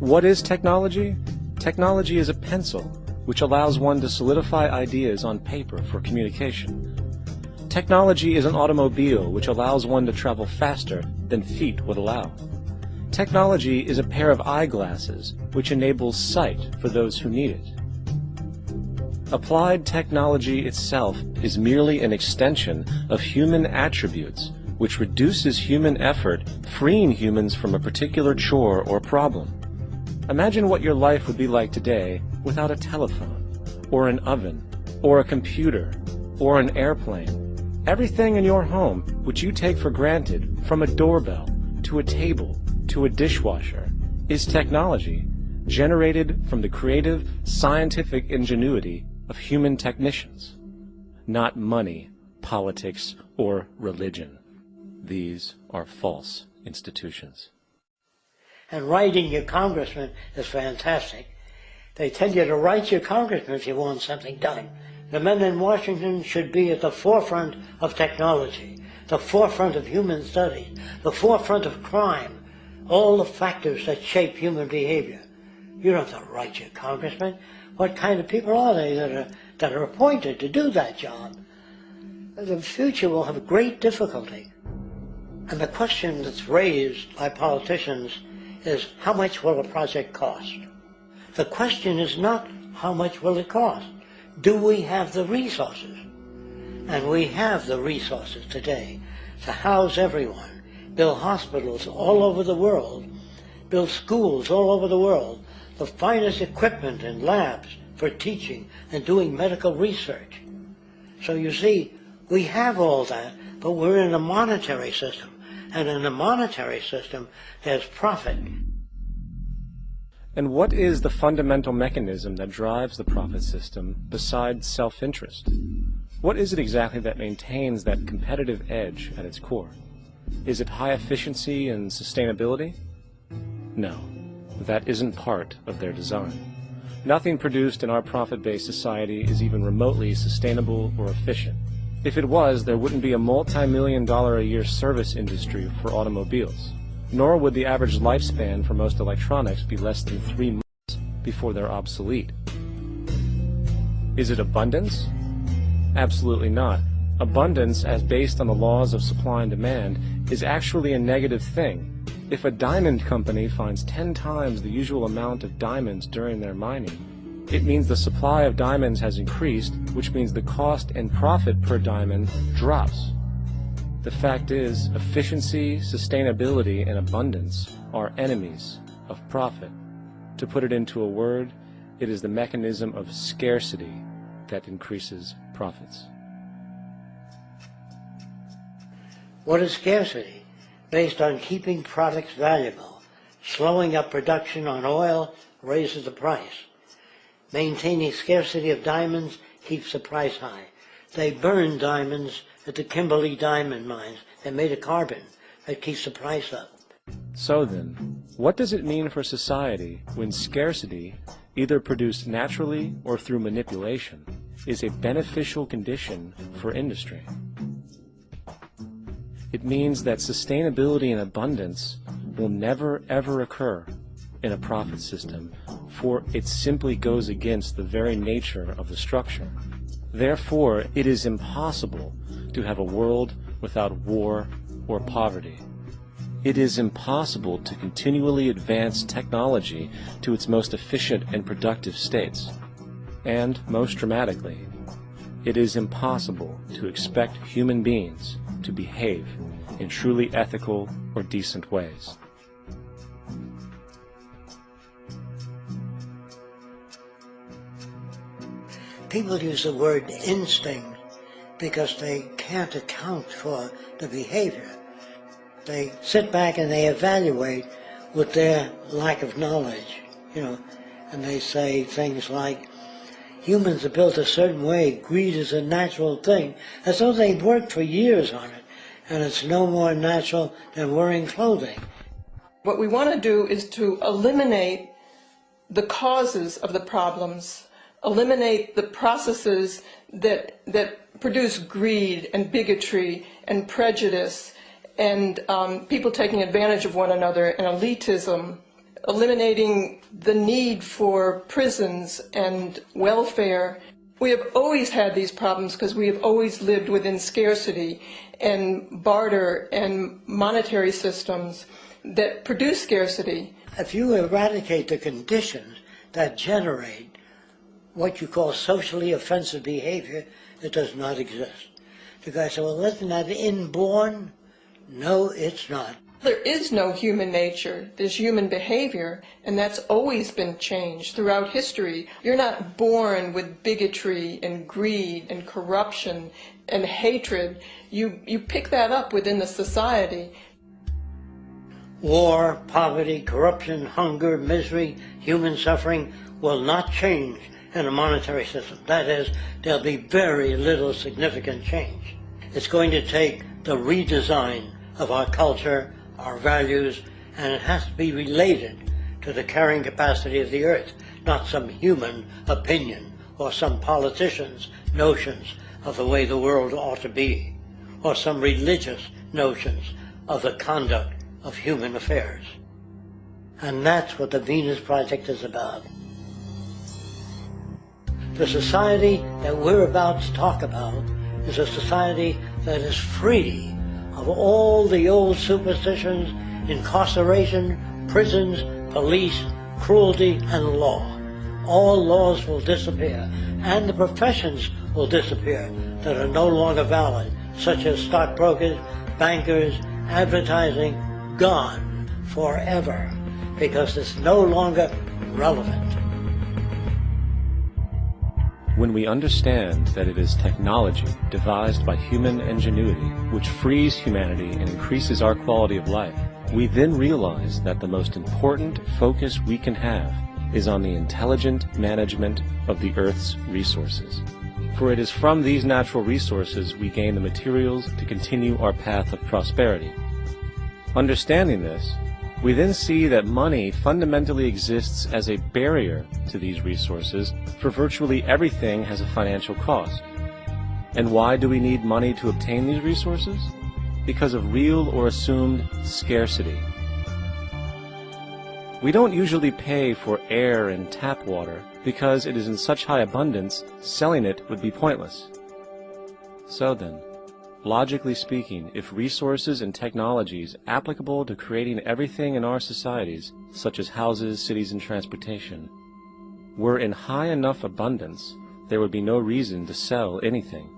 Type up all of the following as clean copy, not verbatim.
What is technology? Technology is a pencil which allows one to solidify ideas on paper for communication. Technology is an automobile which allows one to travel faster than feet would allow. Technology is a pair of eyeglasses which enables sight for those who need it. Applied technology itself is merely an extension of human attributes which reduces human effort, freeing humans from a particular chore or problem. Imagine what your life would be like today without a telephone, or an oven, or a computer, or an airplane. Everything in your home, which you take for granted, from a doorbell, to a table, to a dishwasher, is technology generated from the creative, scientific ingenuity of human technicians, not money, politics, or religion. These are false institutions. And writing your congressman is fantastic. They tell you to write your congressman if you want something done. The men in Washington should be at the forefront of technology, the forefront of human studies, the forefront of crime, all the factors that shape human behavior. You don't have to write your congressman. What kind of people are they that are appointed to do that job? The future will have great difficulty. And the question that's raised by politicians is, how much will a project cost? The question is not how much will it cost. Do we have the resources? And we have the resources today to house everyone, build hospitals all over the world, build schools all over the world, the finest equipment and labs for teaching and doing medical research. So you see, we have all that, but we're in a monetary system. And in a monetary system, there's profit. And what is the fundamental mechanism that drives the profit system besides self-interest? What is it exactly that maintains that competitive edge at its core? Is it high efficiency and sustainability? No, that isn't part of their design. Nothing produced in our profit-based society is even remotely sustainable or efficient. If it was, there wouldn't be a multi-million-dollar-a-year service industry for automobiles, nor would the average lifespan for most electronics be less than 3 months before they're obsolete. Is it abundance? Absolutely not. Abundance, as based on the laws of supply and demand, is actually a negative thing. If a diamond company finds 10 times the usual amount of diamonds during their mining, it means the supply of diamonds has increased, which means the cost and profit per diamond drops. The fact is, efficiency, sustainability, and abundance are enemies of profit. To put it into a word, it is the mechanism of scarcity that increases profits. What is scarcity? Based on keeping products valuable. Slowing up production on oil raises the price. Maintaining scarcity of diamonds keeps the price high. They burn diamonds at the Kimberley diamond mines. They made a carbon that keeps the price up. So then, what does it mean for society when scarcity, either produced naturally or through manipulation, is a beneficial condition for industry? It means that sustainability and abundance will never ever occur in a profit system, for it simply goes against the very nature of the structure. Therefore, it is impossible to have a world without war or poverty. It is impossible to continually advance technology to its most efficient and productive states. And, most dramatically, it is impossible to expect human beings to behave in truly ethical or decent ways. People use the word instinct because they can't account for the behavior. They sit back and they evaluate with their lack of knowledge, and they say things like, humans are built a certain way, greed is a natural thing, as though they'd worked for years on it, and it's no more natural than wearing clothing. What we want to do is to eliminate the causes of the problems, eliminate the processes that produce greed and bigotry and prejudice and people taking advantage of one another and elitism, eliminating the need for prisons and welfare. We have always had these problems because we have always lived within scarcity and barter and monetary systems that produce scarcity. If you eradicate the conditions that generate what you call socially offensive behavior, it does not exist. The guy said, well, isn't that inborn? No, it's not. There is no human nature. There's human behavior, and that's always been changed throughout history. You're not born with bigotry and greed and corruption and hatred. You pick that up within the society. War, poverty, corruption, hunger, misery, human suffering will not change in a monetary system. That is, there'll be very little significant change. It's going to take the redesign of our culture, our values, and it has to be related to the carrying capacity of the earth, not some human opinion or some politician's notions of the way the world ought to be, or some religious notions of the conduct of human affairs. And that's what the Venus Project is about. The society that we're about to talk about is a society that is free of all the old superstitions, incarceration, prisons, police, cruelty, and law. All laws will disappear, and the professions will disappear that are no longer valid, such as stockbrokers, bankers, advertising, gone forever, because it's no longer relevant. When we understand that it is technology devised by human ingenuity which frees humanity and increases our quality of life, we then realize that the most important focus we can have is on the intelligent management of the Earth's resources. For it is from these natural resources we gain the materials to continue our path of prosperity. Understanding this, we then see that money fundamentally exists as a barrier to these resources, for virtually everything has a financial cost. And why do we need money to obtain these resources? Because of real or assumed scarcity. We don't usually pay for air and tap water because it is in such high abundance, selling it would be pointless. So then, logically speaking, if resources and technologies applicable to creating everything in our societies, such as houses, cities, and transportation, were in high enough abundance, there would be no reason to sell anything.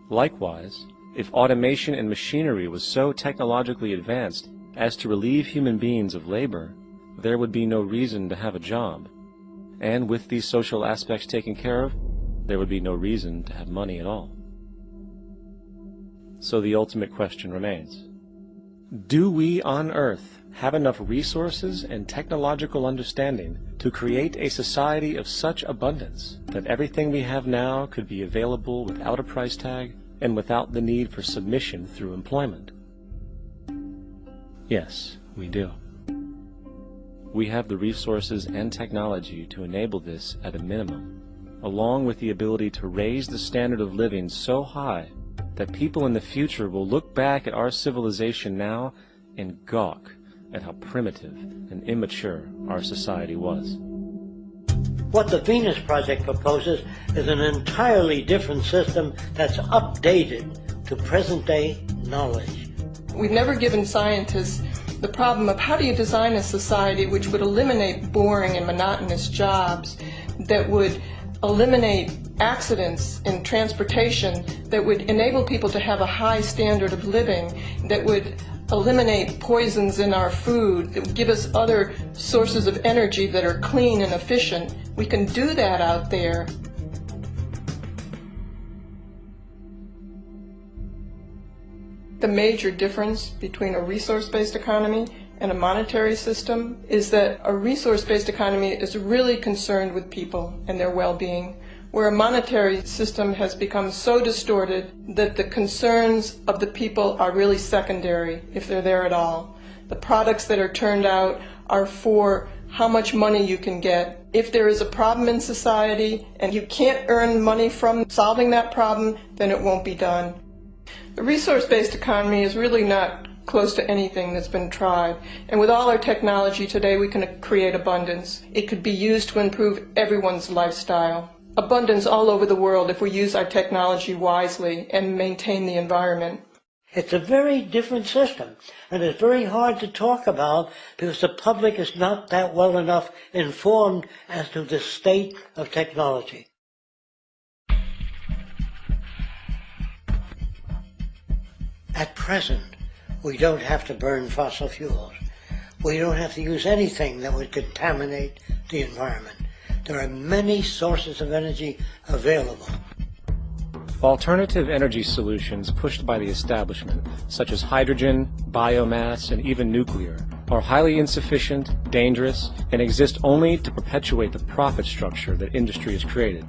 Likewise, if automation and machinery was so technologically advanced as to relieve human beings of labor, there would be no reason to have a job. And with these social aspects taken care of, there would be no reason to have money at all. So the ultimate question remains: do we on Earth have enough resources and technological understanding to create a society of such abundance that everything we have now could be available without a price tag and without the need for submission through employment? Yes, we do. We have the resources and technology to enable this at a minimum, along with the ability to raise the standard of living so high that people in the future will look back at our civilization now and gawk at how primitive and immature our society was. What the Venus Project proposes is an entirely different system that's updated to present-day knowledge. We've never given scientists the problem of how do you design a society which would eliminate boring and monotonous jobs, that would eliminate accidents in transportation, that would enable people to have a high standard of living, that would eliminate poisons in our food, that would give us other sources of energy that are clean and efficient. We can do that out there. The major difference between a resource-based economy and a monetary system is that a resource-based economy is really concerned with people and their well-being, where a monetary system has become so distorted that the concerns of the people are really secondary, if they're there at all. The products that are turned out are for how much money you can get. If there is a problem in society and you can't earn money from solving that problem, then it won't be done. The resource-based economy is really not close to anything that's been tried. And with all our technology today, we can create abundance. It could be used to improve everyone's lifestyle. Abundance all over the world if we use our technology wisely and maintain the environment. It's a very different system, and it's very hard to talk about because the public is not that well enough informed as to the state of technology. At present, we don't have to burn fossil fuels. We don't have to use anything that would contaminate the environment. There are many sources of energy available. Alternative energy solutions pushed by the establishment, such as hydrogen, biomass, and even nuclear, are highly insufficient, dangerous, and exist only to perpetuate the profit structure that industry has created.